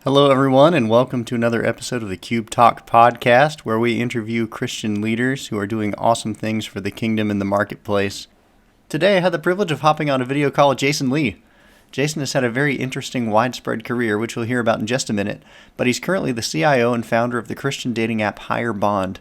Hello, everyone, and welcome to another episode of the Cube Talk podcast, where we interview Christian leaders who are doing awesome things for the kingdom in the marketplace. Today, I had the privilege of hopping on a video call with Jason Lee. Jason has had a very interesting, widespread career, which we'll hear about in just a minute, but he's currently the CIO and founder of the Christian dating app Higher Bond.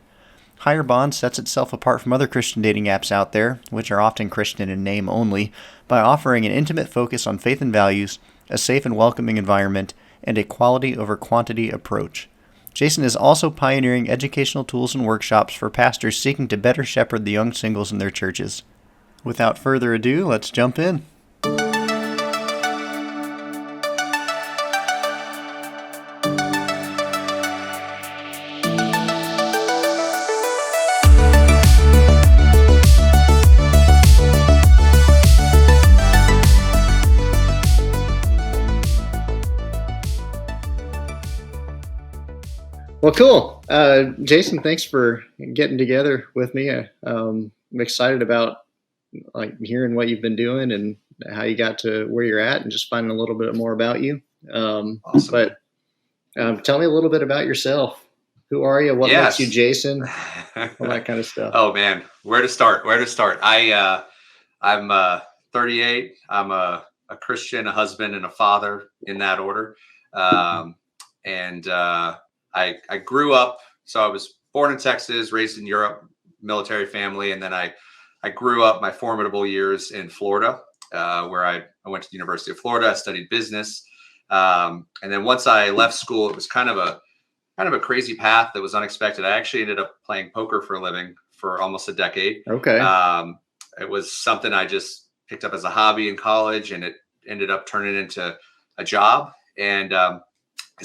Higher Bond sets itself apart from other Christian dating apps out there, which are often Christian in name only, by offering an intimate focus on faith and values, a safe and welcoming environment, and a quality over quantity approach. Jason is also pioneering educational tools and workshops for pastors seeking to better shepherd the young singles in their churches. Without further ado, let's jump in. Well, cool. Jason, thanks for getting together with me. I'm excited about hearing what you've been doing and how you got to where you're at, and just finding a little bit more about you. Awesome. But tell me a little bit about yourself. Who are you? What makes you Jason? All that kind of stuff. Oh man, where to start? I'm 38. I'm a Christian, a husband, and a father, in that order. I grew up, so I was born in Texas, raised in Europe, military family. And then I grew up my formidable years in Florida, where I went to the University of Florida. I studied business. And then once I left school, it was kind of a crazy path that was unexpected. I actually ended up playing poker for a living for almost a decade. Okay. It was something I just picked up as a hobby in college, and it ended up turning into a job. And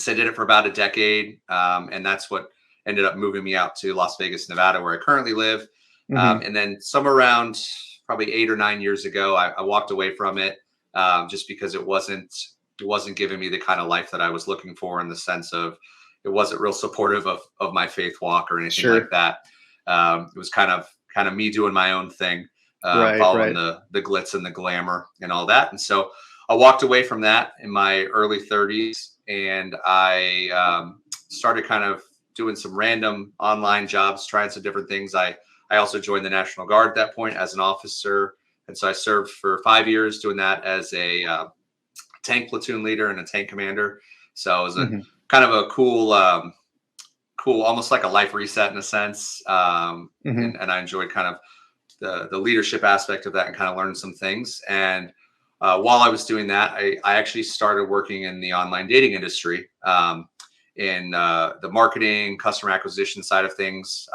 I did it for about a decade, and that's what ended up moving me out to Las Vegas, Nevada, where I currently live. Mm-hmm. And then somewhere around probably 8 or 9 years ago, I walked away from it just because it wasn't giving me the kind of life that I was looking for, in the sense of it wasn't real supportive of my faith walk or anything Sure. like that. It was kind of me doing my own thing, Right. following the glitz and the glamour and all that. And so I walked away from that in my early 30s. And I started kind of doing some random online jobs, trying some different things. I also joined the National Guard at that point as an officer. And so I served for 5 years doing that as a tank platoon leader and a tank commander. So it was a kind of a cool, almost like a life reset in a sense. And I enjoyed kind of the leadership aspect of that, and kind of learned some things. And while I was doing that, I actually started working in the online dating industry, in the marketing, customer acquisition side of things,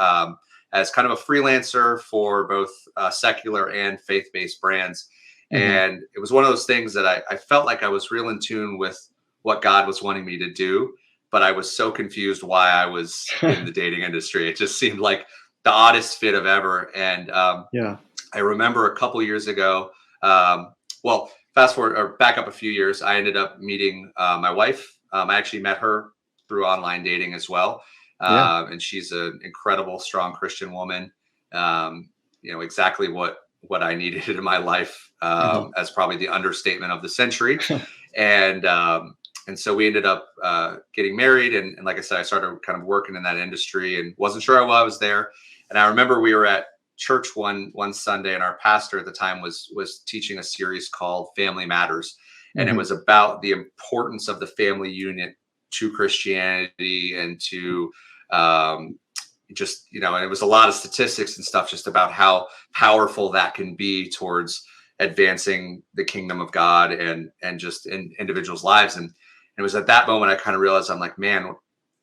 as kind of a freelancer for both secular and faith-based brands. And it was one of those things that I felt like I was real in tune with what God was wanting me to do, but I was so confused why I was in the dating industry. It just seemed like the oddest fit of ever. And I remember a couple years ago, well, fast forward or back up a few years, I ended up meeting my wife. I actually met her through online dating as well. And she's an incredible, strong Christian woman. Exactly what I needed in my life, as probably the understatement of the century. And so we ended up getting married. And like I said, I started kind of working in that industry and wasn't sure why I was there. And I remember we were at church one Sunday, and our pastor at the time was teaching a series called Family Matters. And it was about the importance of the family unit to Christianity, and to and it was a lot of statistics and stuff just about how powerful that can be towards advancing the kingdom of God and just in individuals' lives. And it was at that moment I kind of realized, I'm like, man,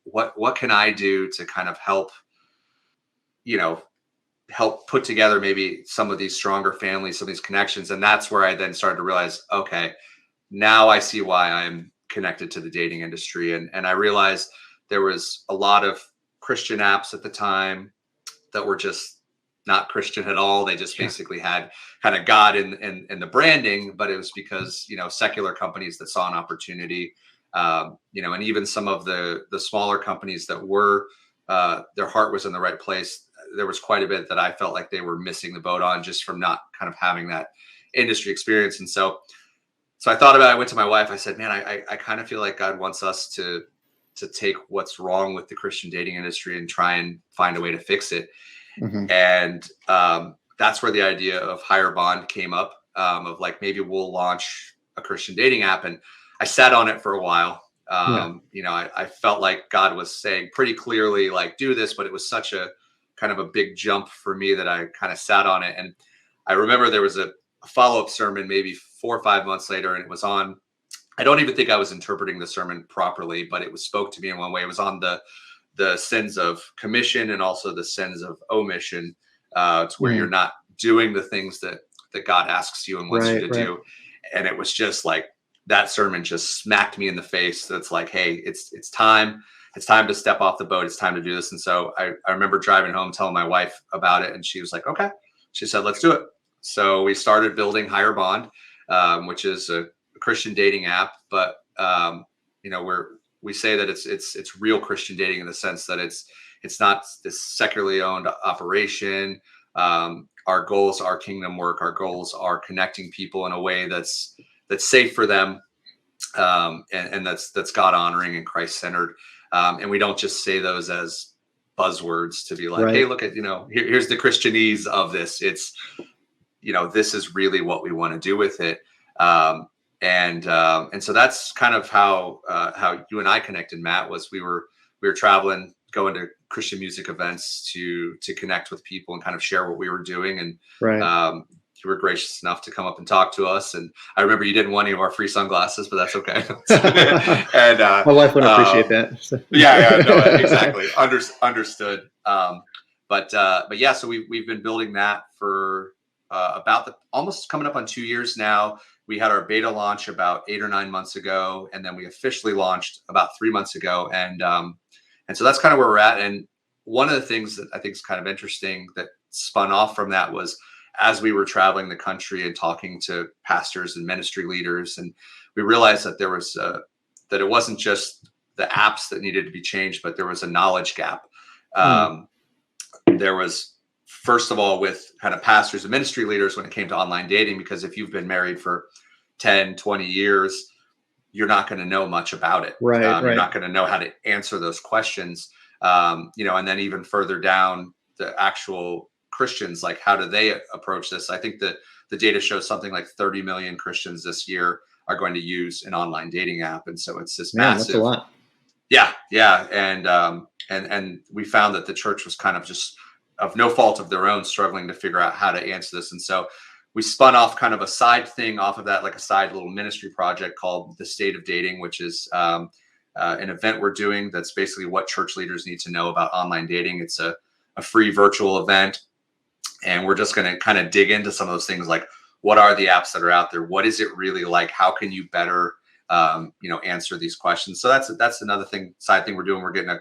what can I do to kind of help put together maybe some of these stronger families, some of these connections. And that's where I then started to realize, okay, now I see why I'm connected to the dating industry. And I realized there was a lot of Christian apps at the time that were just not Christian at all. They just basically had kind of God in the branding, but it was because, secular companies that saw an opportunity, and even some of the smaller companies that were, their heart was in the right place. There was quite a bit that I felt like they were missing the boat on, just from not kind of having that industry experience. And so I thought about it. I went to my wife. I said, man, I kind of feel like God wants us to to take what's wrong with the Christian dating industry and try and find a way to fix it. Mm-hmm. And that's where the idea of Higher Bond came up, of like, maybe we'll launch a Christian dating app. And I sat on it for a while. I felt like God was saying pretty clearly, like, do this, but it was such a kind of a big jump for me that I kind of sat on it. And I remember there was a follow-up sermon maybe 4 or 5 months later, and it was on, I don't even think I was interpreting the sermon properly, but it was spoke to me in one way. It was on the sins of commission and also the sins of omission, to where you're not doing the things that God asks you and wants you to do. And it was just like, that sermon just smacked me in the face. That's like, hey, it's time. It's time to step off the boat. It's time to do this. And so I remember driving home, telling my wife about it. And she was like, okay. She said, let's do it. So we started building Higher Bond, which is a Christian dating app. But, we say that it's real Christian dating in the sense that it's not this secularly owned operation. Our goals are kingdom work. Our goals are connecting people in a way that's safe for them, and that's God honoring and Christ centered. And we don't just say those as buzzwords to be like, hey, look at, here's the Christianese of this. It's, this is really what we want to do with it. And so that's kind of how you and I connected, Matt. Was we were traveling, going to Christian music events to connect with people and kind of share what we were doing. And you were gracious enough to come up and talk to us. And I remember you didn't want any of our free sunglasses, but that's okay. And my wife would appreciate that. No, exactly. Understood. But yeah, so we've been building that for about almost coming up on 2 years now. We had our beta launch about 8 or 9 months ago, and then we officially launched about 3 months ago. And so that's kind of where we're at. And one of the things that I think is kind of interesting that spun off from that was, as we were traveling the country and talking to pastors and ministry leaders, and we realized that there was that it wasn't just the apps that needed to be changed, but there was a knowledge gap. There was, first of all, with kind of pastors and ministry leaders when it came to online dating, because if you've been married for 10, 20 years, you're not going to know much about it. You're not going to know how to answer those questions. And then even further down, the actual Christians, like, how do they approach this? I think that the data shows something like 30 million Christians this year are going to use an online dating app. And so it's this massive. That's a lot. Yeah. And we found that the church was kind of just, of no fault of their own, struggling to figure out how to answer this. And so we spun off kind of a side thing off of that, like a side little ministry project called The State of Dating, which is an event we're doing that's basically what church leaders need to know about online dating. It's a free virtual event. And we're just going to kind of dig into some of those things, like, what are the apps that are out there? What is it really like? How can you better, answer these questions? So that's another side thing we're doing. We're getting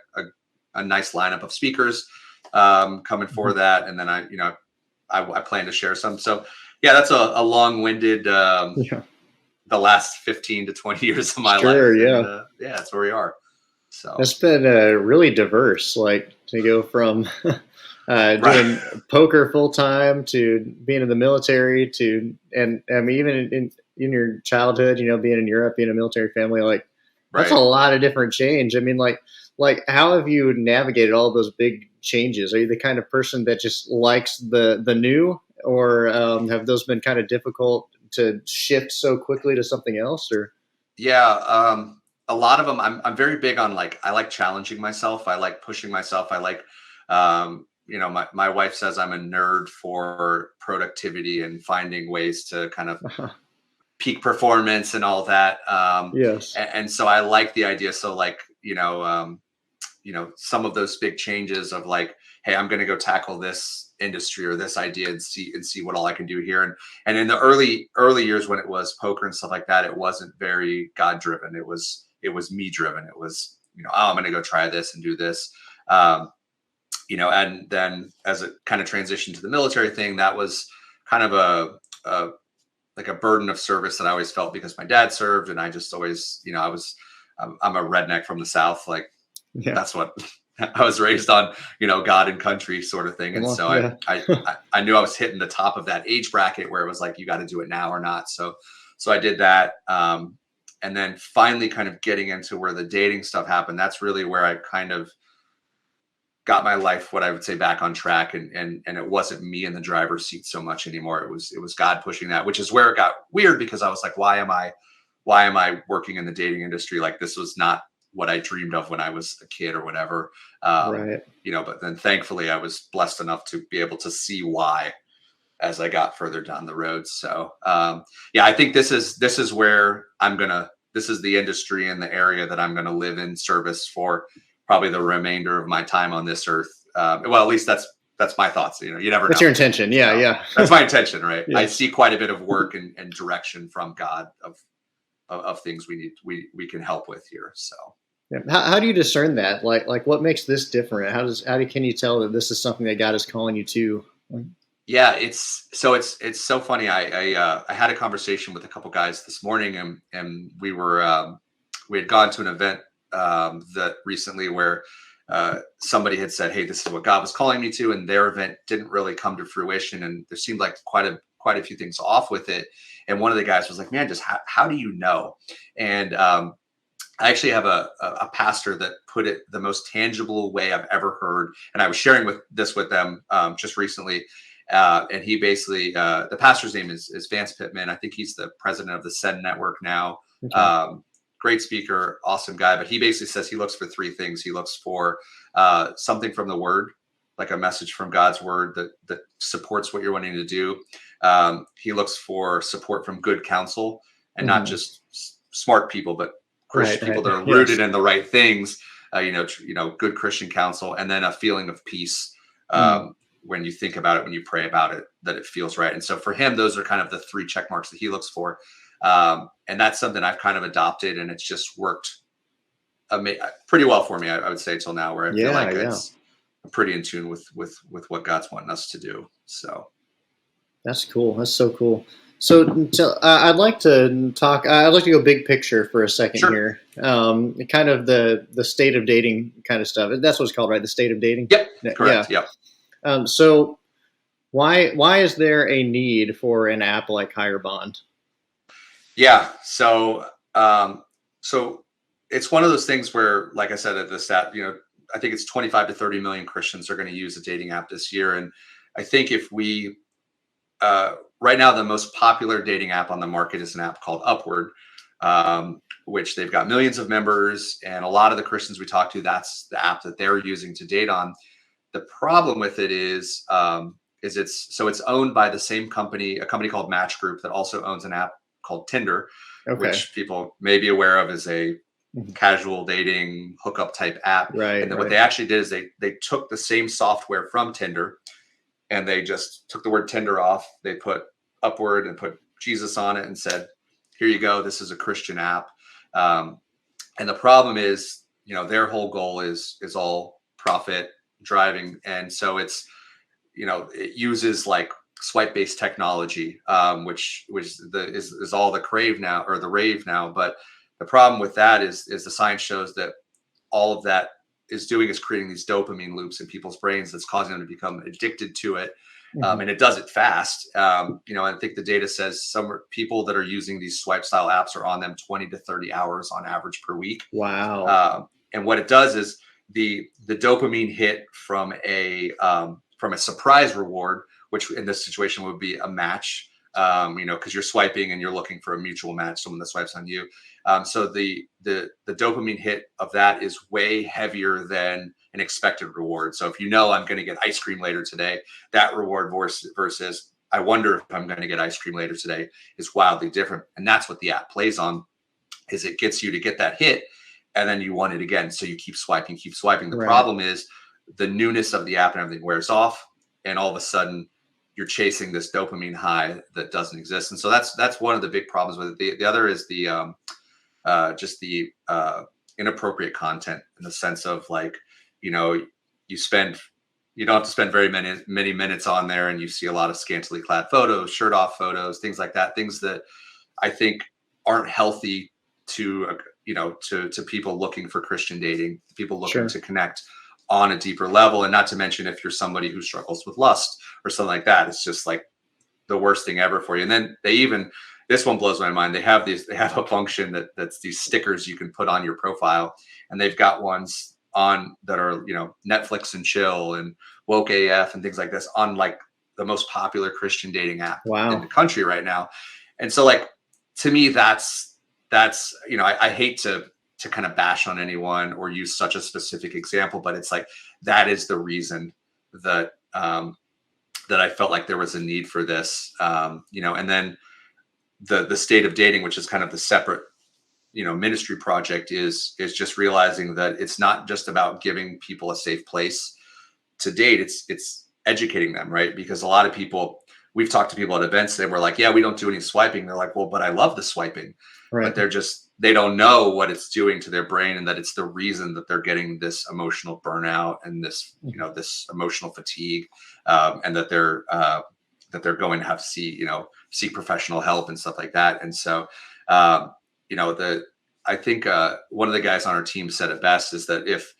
a nice lineup of speakers coming for that. And then I plan to share some. So yeah, that's a long-winded, the last 15 to 20 years of my life. And, that's where we are. So it's been really diverse, like, to go from doing poker full time to being in the military and I mean, even in your childhood, being in Europe, being a military family, like, that's a lot of different change. I mean, like how have you navigated all those big changes? Are you the kind of person that just likes the new, or have those been kind of difficult to shift so quickly to something else? Or a lot of them, I'm very big on, like, I like challenging myself. I like pushing myself. I like, my wife says I'm a nerd for productivity and finding ways to kind of peak performance and all that. Yes. And so I like the idea. So, like, some of those big changes of, like, hey, I'm going to go tackle this industry or this idea and see what all I can do here. And in the early years when it was poker and stuff like that, it wasn't very God driven. It was me driven. It was, I'm going to go try this and do this. And then as it kind of transitioned to the military thing, that was kind of a burden of service that I always felt, because my dad served, and I just always, I'm a redneck from the South. Like, that's what I was raised on, God and country sort of thing. And so I knew I was hitting the top of that age bracket where it was like, you got to do it now or not. So I did that. And then finally kind of getting into where the dating stuff happened. That's really where I kind of got my life, what I would say, back on track. And it wasn't me in the driver's seat so much anymore. It was God pushing that, which is where it got weird, because I was like, why am I working in the dating industry? Like, this was not what I dreamed of when I was a kid or whatever. Right. But then thankfully I was blessed enough to be able to see why as I got further down the road. So I think this is where this is the industry and the area that I'm gonna live in service for probably the remainder of my time on this earth. Well, at least that's my thoughts. You never know. That's your intention. Yeah, yeah. That's my intention, right? Yes. I see quite a bit of work and direction from God of things we can help with here. So yeah. How do you discern that? Like what makes this different? Can you tell that this is something that God is calling you to? yeah, it's so funny. I had a conversation with a couple guys this morning, and we had gone to an event that recently where somebody had said, "Hey, this is what God was calling me to," and their event didn't really come to fruition, and there seemed like quite a few things off with it. And one of the guys was like, "Man, just how do you know?" And I actually have a pastor that put it the most tangible way I've ever heard, and I was sharing this with them just recently. And he basically, the pastor's name is Vance Pittman. I think he's the president of the Send Network now. Okay. Great speaker, awesome guy. But he basically says he looks for three things. He looks for something from the Word, like a message from God's Word that supports what you're wanting to do. He looks for support from good counsel, and not just smart people, but Christian people that are rooted in the right things. Good Christian counsel, and then a feeling of peace. When you think about it, when you pray about it, that it feels right. And so for him, those are kind of the three check marks that he looks for. And that's something I've kind of adopted, and it's just worked pretty well for me, I wod say, till now, where I feel like I'm pretty in tune with what God's wanting us to do. So that's cool. That's so cool. So I'd like to go big picture for a second here. Kind of the state of dating kind of stuff. That's what it's called, right? The state of dating. Yep. Correct. Yeah. So why is there a need for an app like Higher Bond? Yeah. So it's one of those things where, like I said at the stat, I think it's 25 to 30 million Christians are going to use a dating app this year. And I think if we, right now, the most popular dating app on the market is an app called Upward, which they've got millions of members. And a lot of the Christians we talk to, that's the app that they're using to date on. The problem with it is it's owned by the same company, a company called Match Group, that also owns an app called Tinder, which people may be aware of as a casual dating hookup type app. Right. And then what they actually did is they took the same software from Tinder, and they just took the word Tinder off. They put Upward and put Jesus on it and said, "Here you go. This is a Christian app." And the problem is, their whole goal is all profit driving, and so it uses like swipe-based technology, which is all the crave now, or the rave now. But the problem with that is the science shows that all of that is doing is creating these dopamine loops in people's brains that's causing them to become addicted to it. And it does it fast. I think the data says some people that are using these swipe style apps are on them 20 to 30 hours on average per week. Wow. And what it does is the dopamine hit from a surprise reward, which in this situation would be a match, because you're swiping and you're looking for a mutual match, someone that swipes on you. So the dopamine hit of that is way heavier than an expected reward. So if I'm going to get ice cream later today, that reward versus I wonder if I'm going to get ice cream later today is wildly different. And that's what the app plays on, is it gets you to get that hit, and then you want it again. So you keep swiping. The problem is the newness of the app and everything wears off, and all of a sudden you're chasing this dopamine high that doesn't exist. And so that's one of the big problems with it. The other is the inappropriate content, in the sense of like, you don't have to spend very many minutes on there, and you see a lot of scantily clad photos, shirt off photos, things like that, things that I think aren't healthy to people looking for Christian dating, people looking to connect on a deeper level. And not to mention, if you're somebody who struggles with lust or something like that, it's just like the worst thing ever for you. And then they this one blows my mind. They have a function that's these stickers you can put on your profile, and they've got ones on that are, Netflix and chill and woke AF and things like this on like the most popular Christian dating app in the Wow. country right now. And so like, to me, that's, I hate to kind of bash on anyone or use such a specific example, but it's like, that is the reason that, that I felt like there was a need for this, and then the state of dating, which is kind of the separate, ministry project, is just realizing that it's not just about giving people a safe place to date. It's educating them, right? Because a lot of people, we've talked to people at events, they were like, yeah, we don't do any swiping. They're like, well, but I love the swiping. Right. But they don't know what it's doing to their brain, and that it's the reason that they're getting this emotional burnout and this, this emotional fatigue, and that they're going to have to seek professional help and stuff like that. And so, I think one of the guys on our team said it best, is that if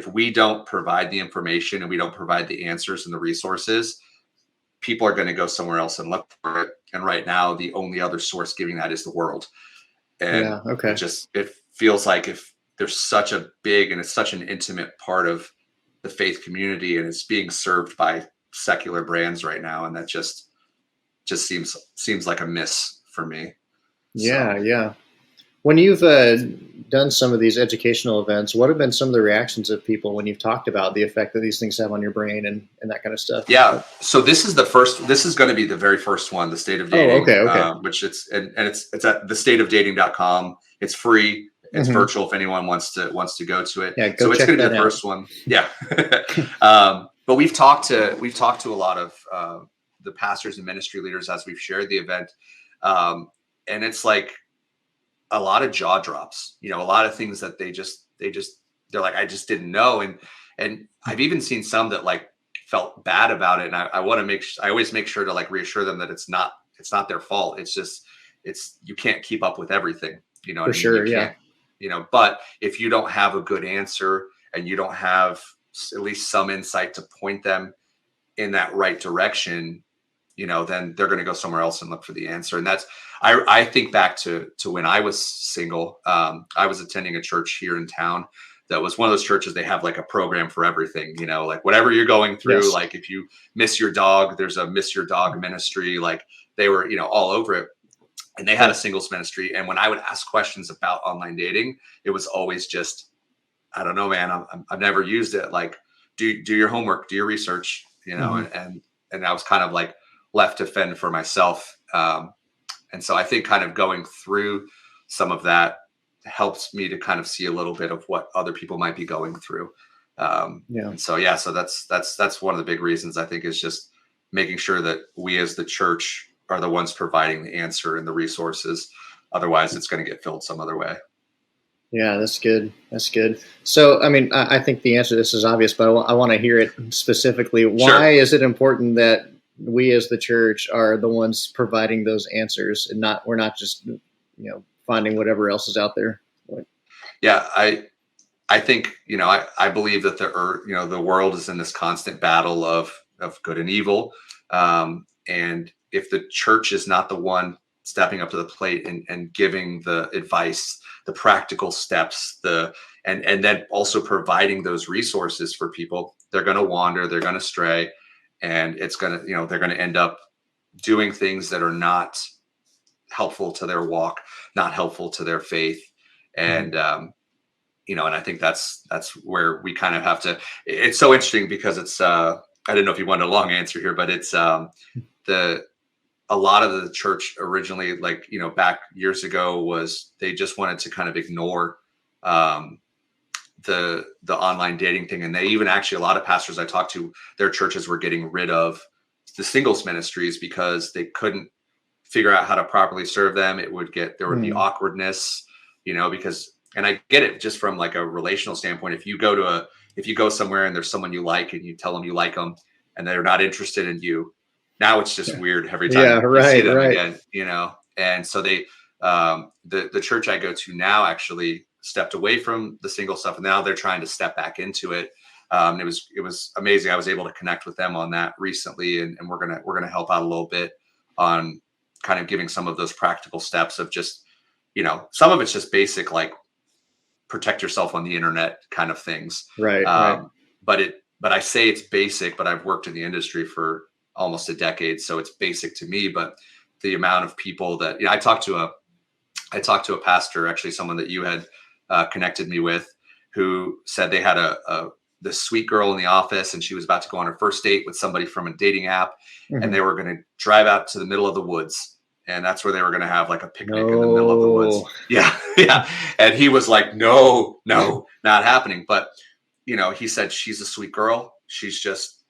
we don't provide the information and we don't provide the answers and the resources, people are going to go somewhere else and look for it. And right now, the only other source giving that is the world. And Yeah. Okay. it feels like, if there's such a big, and it's such an intimate part of the faith community, and it's being served by secular brands right now, and that just seems like a miss for me. Yeah. Yeah. When you've done some of these educational events, what have been some of the reactions of people when you've talked about the effect that these things have on your brain and that kind of stuff? Yeah. So this is going to be the very first one, the State of Dating. Oh, okay. Which it's at thestateofdating.com. It's free. It's virtual if anyone wants to go to it. Yeah, so it's going to be the out. first one. Yeah. But we've talked to a lot of the pastors and ministry leaders as we've shared the event. And it's like a lot of jaw drops, a lot of things that they're like, I just didn't know. And I've even seen some that like felt bad about it. And I always make sure to like reassure them that it's not their fault. It's just, you can't keep up with everything, For sure. Yeah. But if you don't have a good answer and you don't have at least some insight to point them in that right direction, then they're going to go somewhere else and look for the answer. And that's, I think back to when I was single. I was attending a church here in town that was one of those churches, they have like a program for everything, like whatever you're going through. Yes. Like if you miss your dog, there's a miss your dog ministry. Like they were, all over it. And they had a singles ministry. And when I would ask questions about online dating, it was always just, I don't know, man, I've never used it. Like, do your homework, do your research, and I was kind of like left to fend for myself. And so I think kind of going through some of that helps me to kind of see a little bit of what other people might be going through. And so, so that's one of the big reasons, I think, is just making sure that we as the church are the ones providing the answer and the resources. Otherwise, it's going to get filled some other way. Yeah, that's good. That's good. So, I mean, I think the answer to this is obvious, but I want to hear it specifically. Why is it important that we as the church are the ones providing those answers, and we're not just, finding whatever else is out there? Yeah, I think, I believe that the world is in this constant battle of good and evil. And if the church is not the one stepping up to the plate and giving the advice, the practical steps, and then also providing those resources for people, they're going to wander, they're going to stray, and it's going to, they're going to end up doing things that are not helpful to their walk, not helpful to their faith. And, and I think that's where we kind of have to, it's so interesting because it's, I didn't know if you wanted a long answer here, but it's, a lot of the church originally, like, back years ago, was they just wanted to kind of ignore the online dating thing. And they even actually, a lot of pastors I talked to, their churches were getting rid of the singles ministries because they couldn't figure out how to properly serve them. There would be awkwardness, because, and I get it just from like a relational standpoint. If you go somewhere and there's someone you like and you tell them you like them and they're not interested in you, now it's just weird every time you see them again, And so they, the church I go to now actually stepped away from the single stuff, and now they're trying to step back into it. It was amazing. I was able to connect with them on that recently, and we're gonna help out a little bit on kind of giving some of those practical steps of just, some of it's just basic, like protect yourself on the internet kind of things. Right. Right. But I say it's basic, but I've worked in the industry for almost a decade, so it's basic to me. But the amount of people that, I talked to a pastor, actually someone that you had connected me with, who said they had this sweet girl in the office, and she was about to go on her first date with somebody from a dating app, and they were going to drive out to the middle of the woods, and that's where they were going to have like a picnic in the middle of the woods. Yeah, yeah. And he was like, no, not happening. But he said she's a sweet girl. She's just,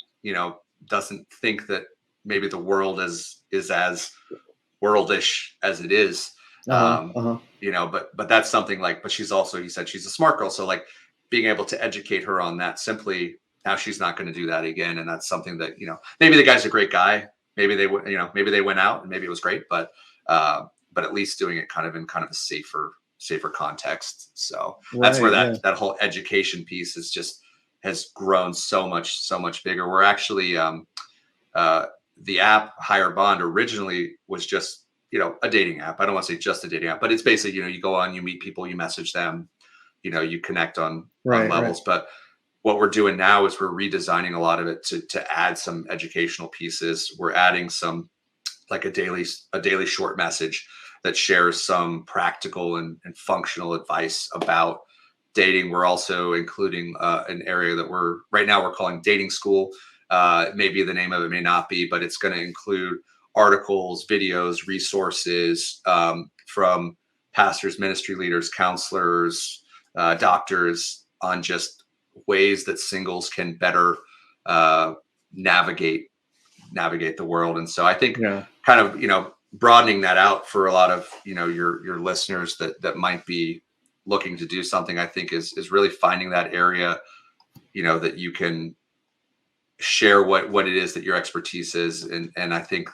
doesn't think that maybe the world is as worldish as it is. But that's something like, but she's also, he said she's a smart girl. So like being able to educate her on that, simply now she's not going to do that again. And that's something that, maybe the guy's a great guy. Maybe they would, maybe they went out and maybe it was great, but at least doing it kind of in kind of a safer context. So that's where that whole education piece has grown so much bigger. We're actually, the app Higher Bond originally was just, a dating app. I don't want to say just a dating app, but it's basically, you go on, you meet people, you message them, you connect on levels. Right. But what we're doing now is we're redesigning a lot of it to add some educational pieces. We're adding some, like a daily short message that shares some practical and functional advice about dating. We're also including an area that we're calling dating school. Maybe the name of it may not be, but it's going to include articles, videos, resources from pastors, ministry leaders, counselors, doctors on just ways that singles can better navigate the world. And so I think kind of, broadening that out for a lot of, your listeners that might be looking to do something, I think is really finding that area, that you can share what it is that your expertise is. And I think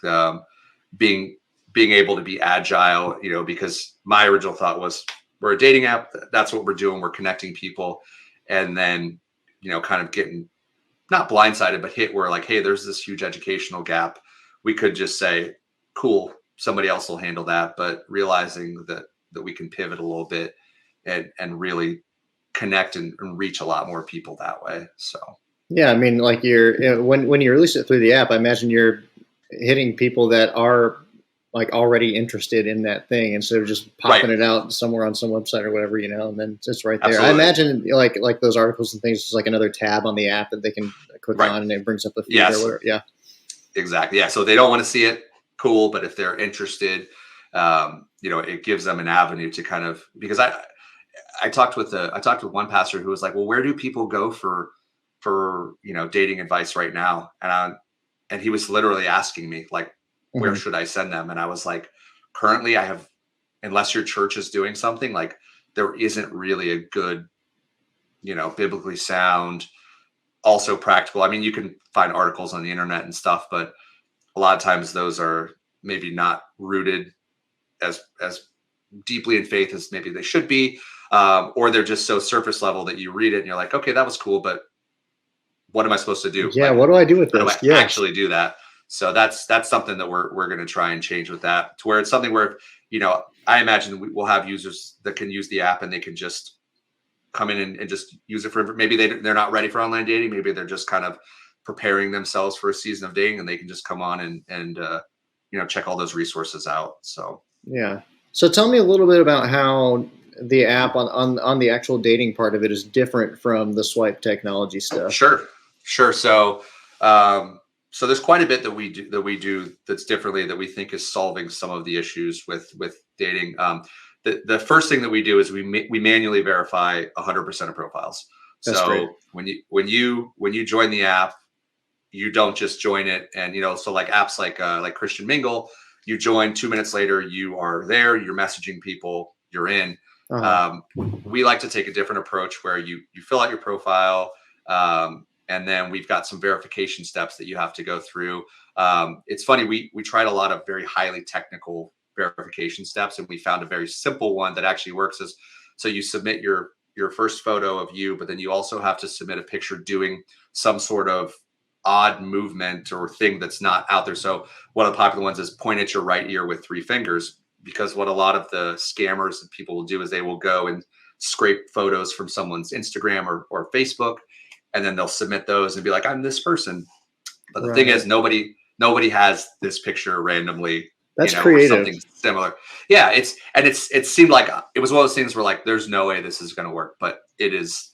being able to be agile, because my original thought was we're a dating app. That's what we're doing. We're connecting people. And then, kind of getting not blindsided, but hit where like, hey, there's this huge educational gap. We could just say, cool, somebody else will handle that. But realizing that we can pivot a little bit and really connect and reach a lot more people that way. So. Yeah, I mean, like when you release it through the app, I imagine you're hitting people that are like already interested in that thing instead of just popping it out somewhere on some website or whatever, and then it's right there. Absolutely. I imagine like those articles and things, just like another tab on the app that they can click on and it brings up the feed or whatever. Yeah, exactly. Yeah, so they don't want to see it, cool, but if they're interested, it gives them an avenue to kind of, because I talked with one pastor who was like, well, where do people go for dating advice right now? And he was literally asking me like, where should I send them? And I was like, currently unless your church is doing something, like there isn't really a good, biblically sound, also practical. I mean, you can find articles on the internet and stuff, but a lot of times those are maybe not rooted as deeply in faith as maybe they should be. Or they're just so surface level that you read it and you're like, okay, that was cool, but what am I supposed to do? Yeah, like, what do I do with this? How do I actually do that? So that's something that we're going to try and change with that, to where it's something where, I imagine we'll have users that can use the app and they can just come in and just use it for, maybe they're not ready for online dating. Maybe they're just kind of preparing themselves for a season of dating, and they can just come on and check all those resources out. So, yeah. So tell me a little bit about how the app on the actual dating part of it is different from the swipe technology stuff. Sure. So there's quite a bit that we do that's differently, that we think is solving some of the issues with dating. The first thing that we do is we manually verify 100% of profiles. That's great. when you join the app, you don't just join it and so like apps like Christian Mingle, you join 2 minutes later, you are there, you're messaging people, you're in. We like to take a different approach where you fill out your profile. And then we've got some verification steps that you have to go through. It's funny, we tried a lot of very highly technical verification steps, and we found a very simple one that actually works. Is so you submit your first photo of you, but then you also have to submit a picture doing some sort of odd movement or thing that's not out there. So one of the popular ones is point at your right ear with 3 fingers, because what a lot of the scammers and people will do is they will go and scrape photos from someone's Instagram or Facebook, and then they'll submit those and be like, I'm this person. But the thing is, nobody has this picture randomly, That's or creative. something similar. Yeah, it seemed like it was one of those things where like, there's no way this is going to work, but it has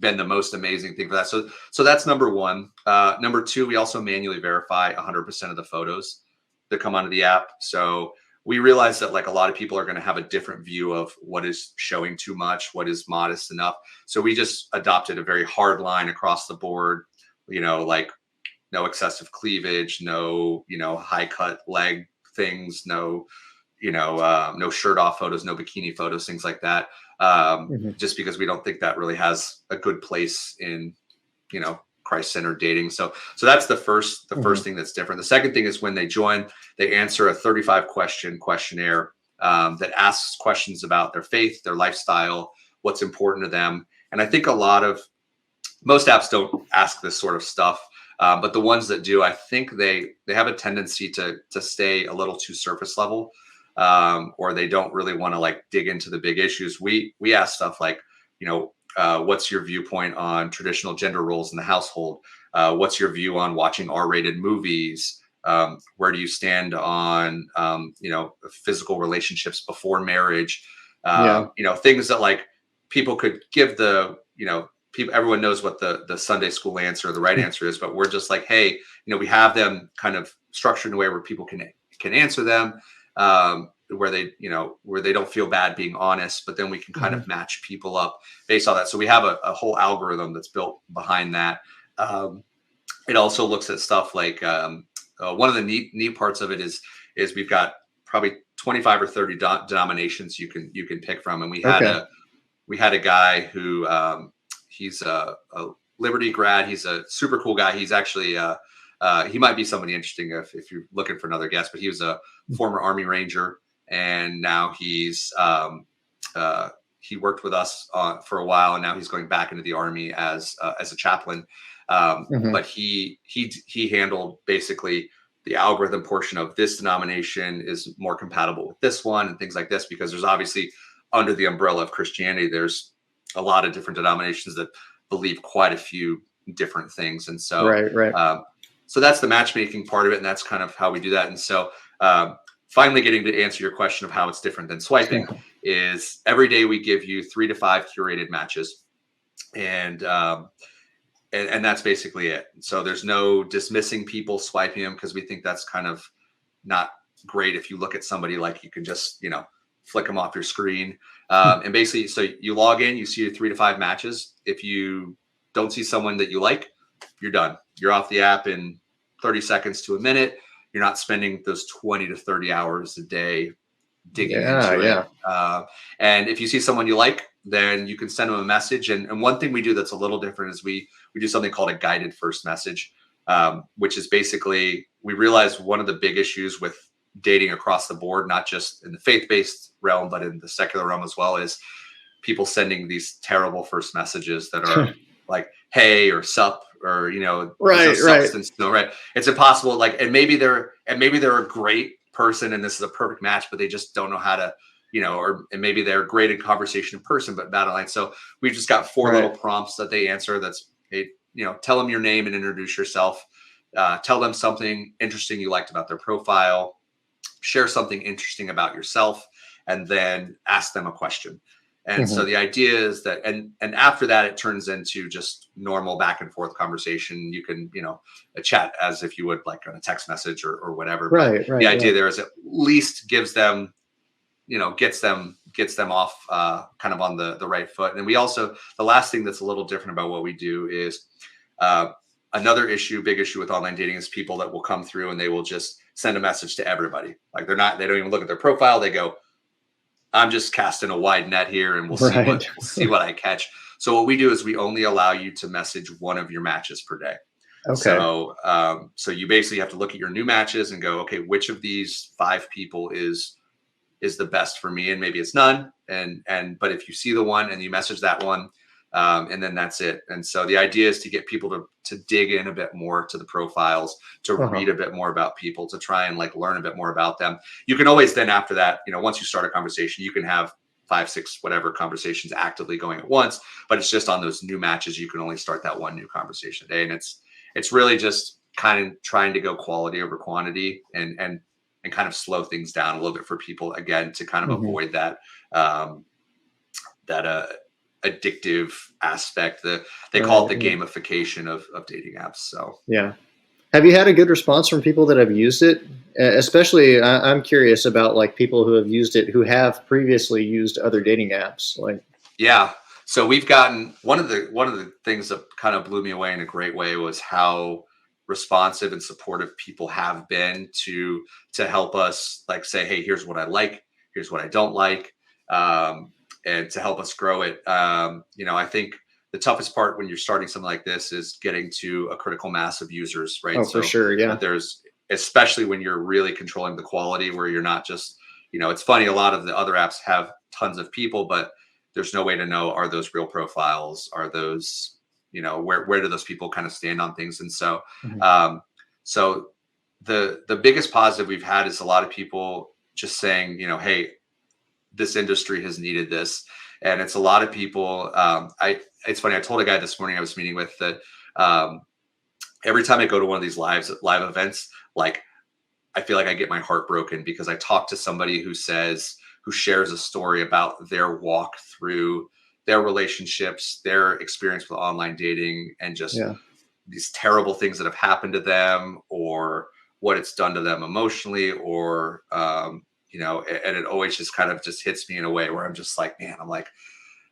been the most amazing thing for that. So that's number one. Number two, we also manually verify 100% of the photos that come onto the app. So we realize that like a lot of people are going to have a different view of what is showing too much, what is modest enough. So we just adopted a very hard line across the board, like no excessive cleavage, no, high cut leg things, no, no shirt off photos, no bikini photos, things like that. Just because we don't think that really has a good place in, Christ-centered dating. So that's the first thing that's different. The second thing is when they join, they answer a 35 question questionnaire that asks questions about their faith, their lifestyle, what's important to them. And I think most apps don't ask this sort of stuff, but the ones that do, I think they have a tendency to stay a little too surface level, or they don't really want to like dig into the big issues. We ask stuff like, what's your viewpoint on traditional gender roles in the household? What's your view on watching R-rated movies? Where do you stand on, physical relationships before marriage? Things that like people could give everyone knows what the Sunday school answer, the right answer is, but we're just like, hey, we have them kind of structured in a way where people can answer them, where they don't feel bad being honest, but then we can kind of match people up based on that. So we have a whole algorithm that's built behind that. It also looks at stuff like one of the neat parts of it is we've got probably 25 or 30 denominations you can pick from, and we had a guy who he's a Liberty grad. He's a super cool guy. He's actually he might be somebody interesting if you're looking for another guest, but he was a former Army Ranger, and now he's he worked with us for a while, and now he's going back into the Army as a chaplain. But he handled basically the algorithm portion of this denomination is more compatible with this one and things like this, because there's obviously under the umbrella of Christianity, there's a lot of different denominations that believe quite a few different things. And so, so that's the matchmaking part of it. And that's kind of how we do that. And so, finally getting to answer your question of how it's different than swiping is every day we give you 3 to 5 curated matches. And that's basically it. So there's no dismissing people, swiping them, because we think that's kind of not great. If you look at somebody, like you can just, flick them off your screen. And basically, so you log in, you see your 3 to 5 matches. If you don't see someone that you like, you're done. You're off the app in 30 seconds to a minute. You're not spending those 20 to 30 hours a day digging into it. And if you see someone you like, then you can send them a message. And one thing we do that's a little different is we do something called a guided first message, which is basically, we realize one of the big issues with dating across the board, not just in the faith-based realm, but in the secular realm as well, is people sending these terrible first messages that are like, hey, or sup, or, substance, right? It's impossible. Like, and maybe they're a great person and this is a perfect match, but they just don't know how to, and maybe they're great in conversation in person, but bad online. So we've just got 4 little prompts that they answer. That's, hey, tell them your name and introduce yourself. Tell them something interesting you liked about their profile. Share something interesting about yourself, and then ask them a question. And so the idea is that, and after that, it turns into just normal back and forth conversation. You can, chat as if you would like on a text message or whatever. But the idea there is at least gives them, gets them off kind of on the right foot. And we also, the last thing that's a little different about what we do is another big issue with online dating is people that will come through and they will just send a message to everybody. Like they don't even look at their profile. They go, I'm just casting a wide net here and we'll see what I catch. So what we do is we only allow you to message one of your matches per day. Okay. So you basically have to look at your new matches and go, okay, which of these 5 people is the best for me? And maybe it's none. But if you see the one and you message that one, And then that's it. And so the idea is to get people to dig in a bit more to the profiles, to read a bit more about people, to try and like learn a bit more about them. You can always then after that, once you start a conversation, you can have 5, 6, whatever conversations actively going at once, but it's just on those new matches, you can only start that one new conversation a day. And it's really just kind of trying to go quality over quantity and kind of slow things down a little bit for people, again, to kind of avoid that, addictive aspect. They call it the gamification of dating apps. So, yeah. Have you had a good response from people that have used it? Especially, I'm curious about like people who have used it who have previously used other dating apps. Like, yeah. So we've gotten one of the things that kind of blew me away in a great way was how responsive and supportive people have been to help us like say, hey, here's what I like, here's what I don't like, and to help us grow it. I think the toughest part when you're starting something like this is getting to a critical mass of users, right? oh, for sure, yeah. There's, especially when you're really controlling the quality, where you're not just, it's funny, a lot of the other apps have tons of people, but there's no way to know, are those real profiles? Are those, where do those people kind of stand on things? And so, so the biggest positive we've had is a lot of people just saying, hey, this industry has needed this. And it's a lot of people. It's funny. I told a guy this morning I was meeting with that every time I go to one of these live events, like I feel like I get my heart broken because I talk to somebody who shares a story about their walk through their relationships, their experience with online dating, and just these terrible things that have happened to them, or what it's done to them emotionally, or and it always just kind of just hits me in a way where I'm just like, man, I'm like,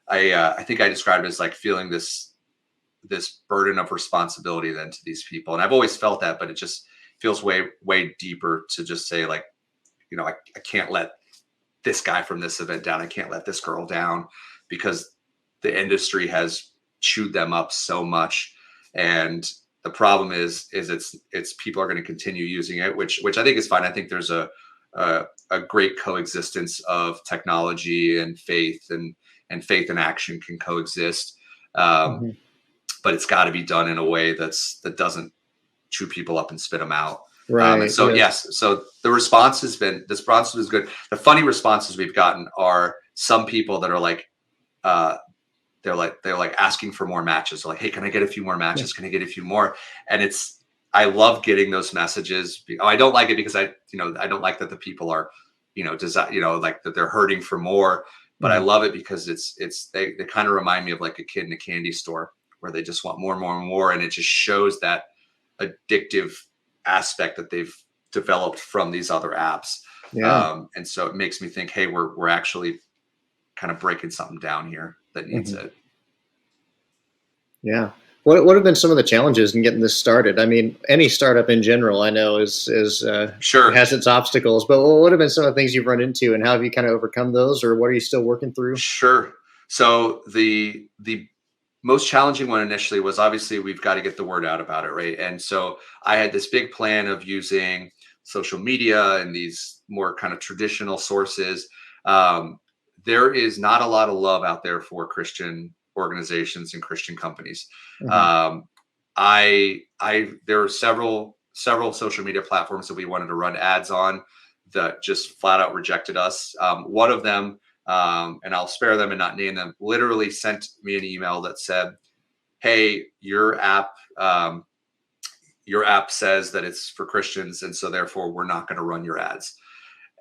I think I described it as like feeling this burden of responsibility then to these people. And I've always felt that, but it just feels way, way deeper to just say like, I can't let this guy from this event down. I can't let this girl down, because the industry has chewed them up so much. And the problem is it's people are going to continue using it, which I think is fine. I think there's a great coexistence of technology and faith, and faith and action can coexist. But it's got to be done in a way that doesn't chew people up and spit them out. Right. And so, yes. So the response is good. The funny responses we've gotten are some people that are like, they're like asking for more matches. They're like, hey, can I get a few more matches? Can I get a few more? And I love getting those messages. I don't like it because I don't like that the people are, like that they're hurting for more, but I love it because they kind of remind me of like a kid in a candy store where they just want more and more and more. And it just shows that addictive aspect that they've developed from these other apps. And so it makes me think, hey, we're actually kind of breaking something down here that needs it. Yeah. What have been some of the challenges in getting this started? I mean, any startup in general, I know is sure has its obstacles, but what have been some of the things you've run into, and how have you kind of overcome those, or what are you still working through? Sure. So the most challenging one initially was obviously we've got to get the word out about it, right? And so I had this big plan of using social media and these more kind of traditional sources. There is not a lot of love out there for Christian organizations and Christian companies. There are several social media platforms that we wanted to run ads on that just flat out rejected us. One of them, and I'll spare them and not name them, literally sent me an email that said, hey, your app says that it's for Christians, and so therefore we're not going to run your ads.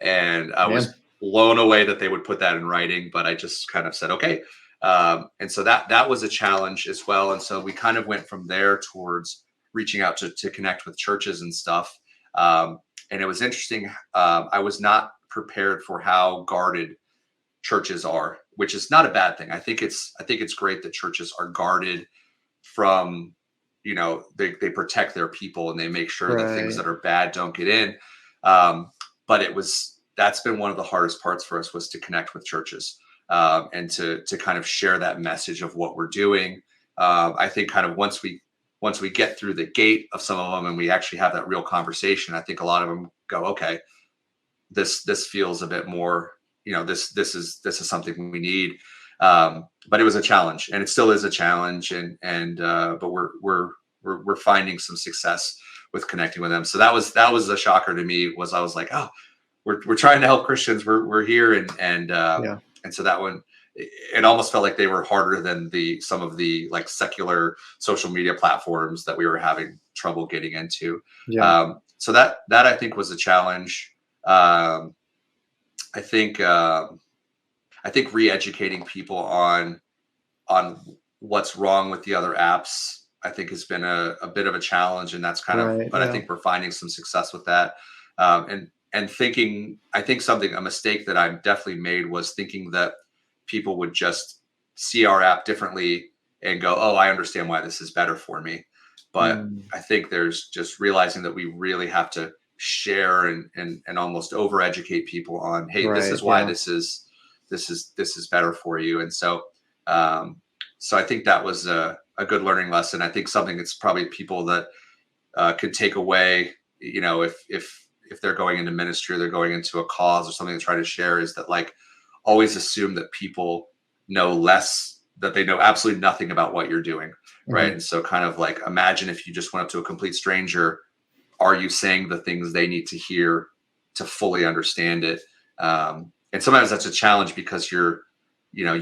And I was blown away that they would put that in writing, but I just kind of said, okay. And so that was a challenge as well. And so we kind of went from there towards reaching out to connect with churches and stuff. And it was interesting. I was not prepared for how guarded churches are, which is not a bad thing. I think it's great that churches are guarded from, they protect their people and they make sure that things that are bad don't get in. But that's been one of the hardest parts for us, was to connect with churches. And to kind of share that message of what we're doing. I think kind of once we get through the gate of some of them and we actually have that real conversation, I think a lot of them go, okay, this feels a bit more, this is something we need. But it was a challenge, and it still is a challenge. But we're finding some success with connecting with them. So that was a shocker to me. I was like, oh, we're trying to help Christians. We're here, and so that one, it almost felt like they were harder than some of the like secular social media platforms that we were having trouble getting into. So that I think was a challenge. I think re-educating people on what's wrong with the other apps, I think has been a bit of a challenge, and that's kind of, but I think we're finding some success with that. And thinking, I think a mistake that I definitely made was thinking that people would just see our app differently and go, oh, I understand why this is better for me. But I think there's just realizing that we really have to share and almost over-educate people on, hey, this is why this is better for you. And so so I think that was a good learning lesson. I think something that's probably people that could take away, if they're going into ministry or they're going into a cause or something to try to share, is that like always assume that people know less, that they know absolutely nothing about what you're doing. Right. And so kind of like, imagine if you just went up to a complete stranger, are you saying the things they need to hear to fully understand it? And sometimes that's a challenge because you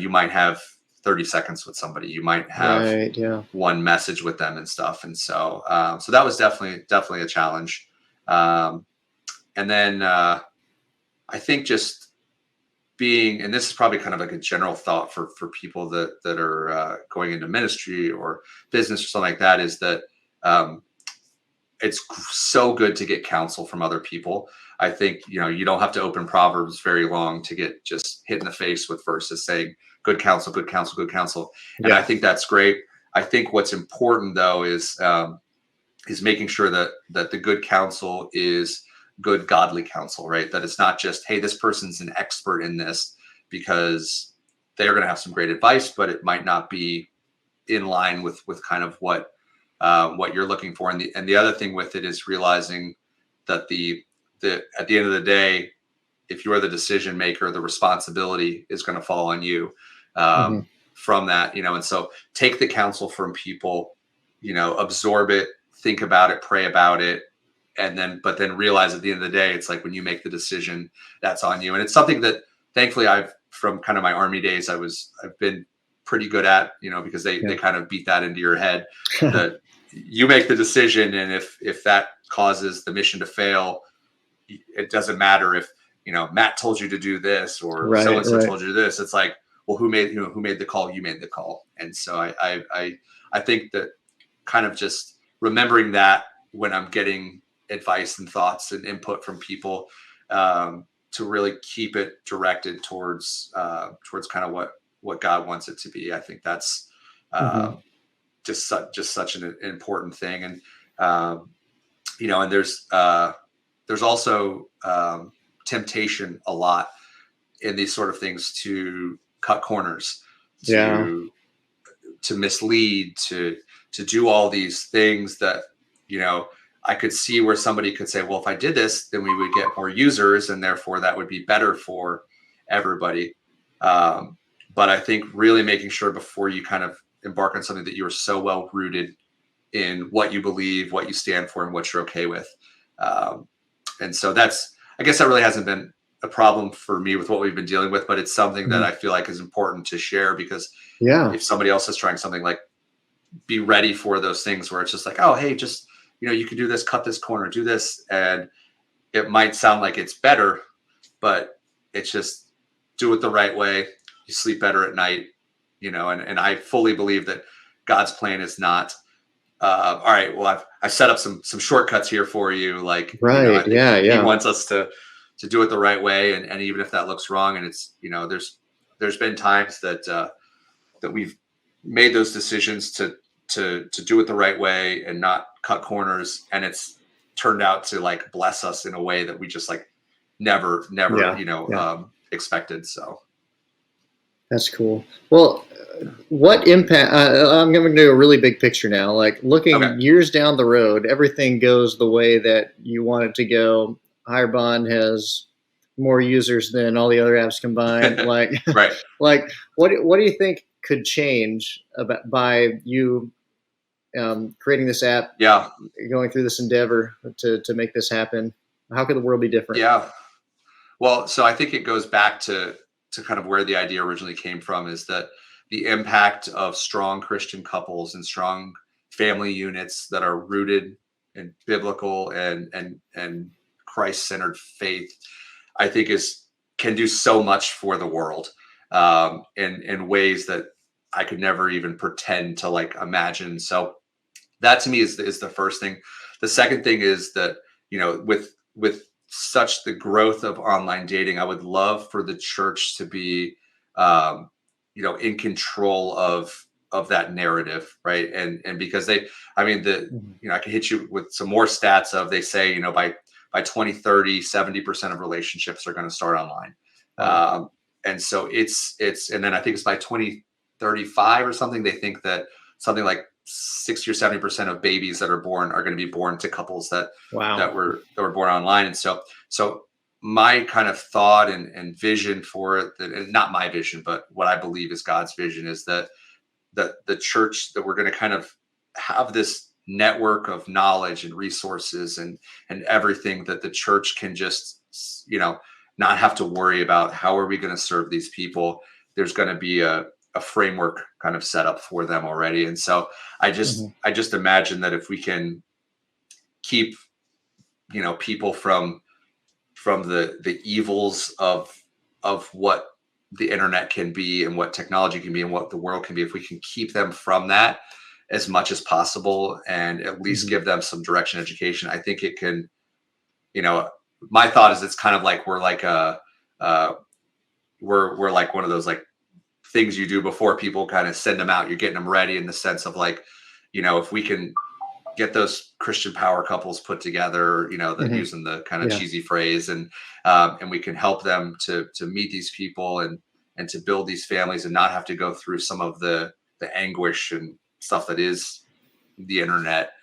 might have 30 seconds with somebody, you might have one message with them and stuff. And so, so that was definitely a challenge. And then I think just being, and this is probably kind of like a general thought for people that are going into ministry or business or something like that, is that it's so good to get counsel from other people. I think, you don't have to open Proverbs very long to get just hit in the face with verses saying good counsel, good counsel, good counsel. And I think that's great. I think what's important though is making sure that the good counsel is good godly counsel, right? That it's not just, hey, this person's an expert in this, because they're going to have some great advice, but it might not be in line with kind of what you're looking for. And the other thing with it is realizing that at the end of the day, if you are the decision maker, the responsibility is going to fall on you from that, and so take the counsel from people, absorb it, think about it, pray about it, but then realize at the end of the day, it's like when you make the decision, that's on you. And it's something that thankfully from kind of my Army days, I've been pretty good at, because they kind of beat that into your head that you make the decision. And if that causes the mission to fail, it doesn't matter if, Matt told you to do this or so-and-so told you to do this. It's like, well, who made the call? You made the call. And so I think that kind of just remembering that when I'm getting advice and thoughts and input from people, to really keep it directed towards kind of what God wants it to be. I think that's just such an important thing. And and there's also temptation a lot in these sort of things to cut corners, to mislead, to do all these things that, I could see where somebody could say, well, if I did this, then we would get more users and therefore that would be better for everybody. But I think really making sure before you kind of embark on something that you are so well rooted in what you believe, what you stand for, and what you're okay with. And so I guess that really hasn't been a problem for me with what we've been dealing with, but it's something that I feel like is important to share, because if somebody else is trying something, like be ready for those things where it's just like, oh, hey, just, you can do this, cut this corner, do this. And it might sound like it's better, but it's just do it the right way. You sleep better at night, and I fully believe that God's plan is not, all right, well, I've set up some shortcuts here for you. Like, He wants us to do it the right way. And even if that looks wrong, and it's, there's been times that we've made those decisions to do it the right way and not cut corners. And it's turned out to like bless us in a way that we just like never, expected. So. That's cool. Well, what impact, I'm going to do a really big picture now, like looking years down the road, everything goes the way that you want it to go. Higher Bond has more users than all the other apps combined. Like, Right. like what do you think could change about by you creating this app, Yeah. going through this endeavor to make this happen? How could the world be different? Yeah. Well, so I think it goes back to kind of where the idea originally came from, is that the impact of strong Christian couples and strong family units that are rooted in biblical and Christ-centered faith, I think is can do so much for the world, in ways that I could never even pretend to like imagine. So that to me is the first thing. The second thing is that, with such the growth of online dating, I would love for the church to be, um, in control of that narrative, right? And because I mean, Mm-hmm. I can hit you with some more stats of, they say, by 2030, 70% of relationships are going to start online. Wow. And so and then I think it's by 2035 or something, they think that something like 60 or 70% of babies that are born are going to be born to couples that Wow. were born online. And so my kind of thought and vision for it, and not my vision, but what I believe is God's vision, is that the church, that we're going to kind of have this network of knowledge and resources and everything, that the church can just, not have to worry about how are we going to serve these people. There's going to be a framework kind of set up for them already. And so Mm-hmm. I just imagine that if we can keep, people from the evils of what the internet can be and what technology can be and what the world can be, if we can keep them from that as much as possible and at least Mm-hmm. give them some direction, education, I think it can, you know my thought is, it's kind of like we're like uh we're like one of those like things you do before people kind of send them out. You're getting them ready, in the sense of like, if we can get those Christian power couples put together, that, Mm-hmm. using the kind of Yeah. cheesy phrase, and we can help them to meet these people and to build these families and not have to go through some of the anguish and stuff that is the internet.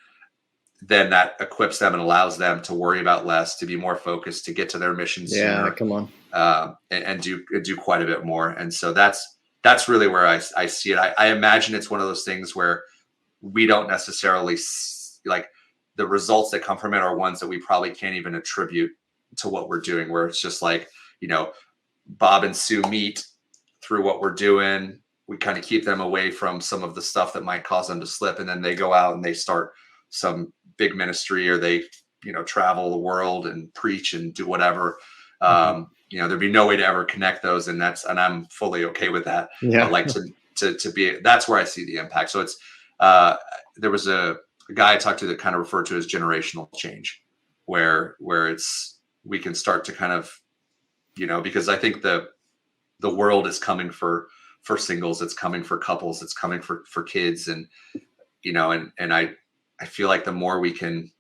Then that equips them and allows them to worry about less, to be more focused, to get to their mission Yeah. sooner, Come on. and do quite a bit more. And so that's really where I see it. I imagine it's one of those things where we don't necessarily like the results that come from it are ones that we probably can't even attribute to what we're doing, where it's just like, Bob and Sue meet through what we're doing. We kind of keep them away from some of the stuff that might cause them to slip. And then they go out and they start some big ministry, or they, travel the world and preach and do whatever. Mm-hmm. There'd be no way to ever connect those. And I'm fully okay with that. But Yeah. like to be, that's where I see the impact. So it's, there was a guy I talked to that kind of referred to as generational change, where we can start to kind of, because I think the world is coming for singles, it's coming for couples, it's coming for kids. And, and I feel like the more we can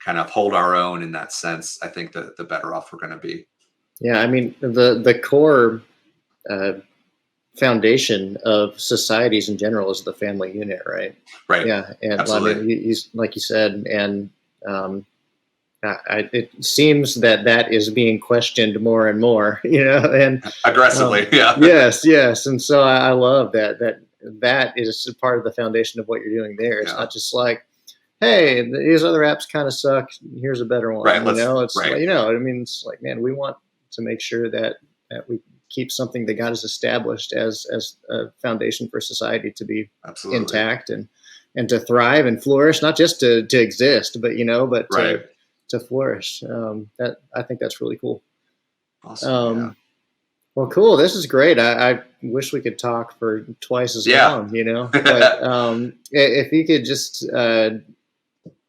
kind of hold our own in that sense, I think the better off we're going to be. Yeah. I mean, the core uh, foundation of societies in general is the family unit, right? Right. Yeah, and I Absolutely. mean, he's like you said, and it seems that is being questioned more and more, and Aggressively. Yeah. yes, yes, and so I love that is a part of the foundation of what you're doing there. It's Yeah. not just like, hey, these other apps kind of suck. Here's a better one. Right. It's Right. like, I mean, it's like, man, we want to make sure that we keep something that God has established as a foundation for society to be Absolutely. intact and to thrive and flourish, not just to exist, but but Right. to flourish. That I think that's really cool. Awesome. Yeah. Um, well, cool. This is great. I wish we could talk for twice as Yeah. long, but if you could just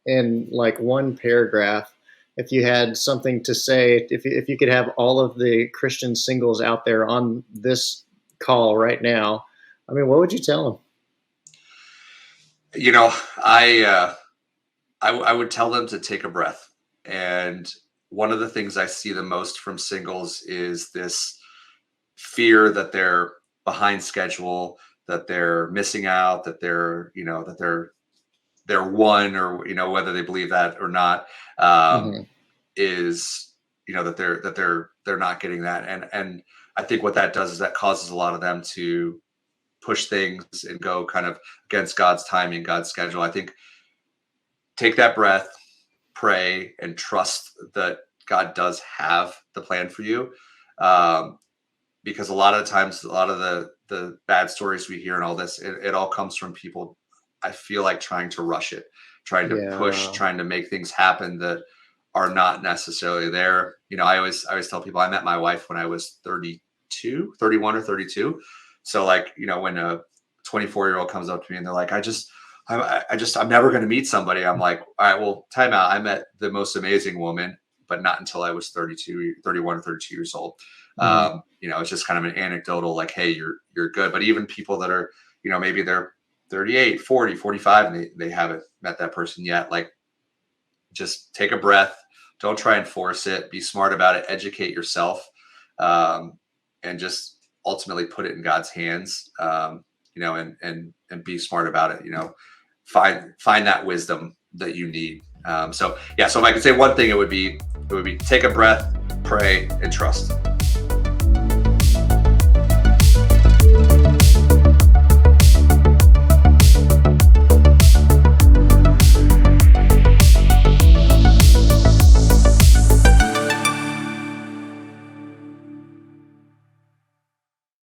in like one paragraph, if you had something to say, if you could have all of the Christian singles out there on this call right now, I mean, what would you tell them? I would tell them to take a breath. And one of the things I see the most from singles is this fear that they're behind schedule, that they're missing out, that they're one, or whether they believe that or not, Mm-hmm. is they're not getting that. And I think what that does is that causes a lot of them to push things and go kind of against God's timing, God's schedule. I think take that breath, pray, and trust that God does have the plan for you. Because a lot of times, a lot of the bad stories we hear and all this, it all comes from people, I feel like, trying to rush it, trying to push, trying to make things happen that are not necessarily there. I always tell people I met my wife when I was 31 or 32. So when a 24-year-old comes up to me and they're like, I'm never going to meet somebody. I'm like, all right, well, time out. I met the most amazing woman, but not until I was 31 or 32 years old. It's just kind of an anecdotal, like, hey, you're good. But even people that are, maybe they're 38, 40, 45, and they haven't met that person yet. Like, just take a breath. Don't try and force it. Be smart about it. Educate yourself, and just ultimately put it in God's hands. And be smart about it. Find that wisdom that you need. So if I could say one thing, it would be take a breath, pray, and trust.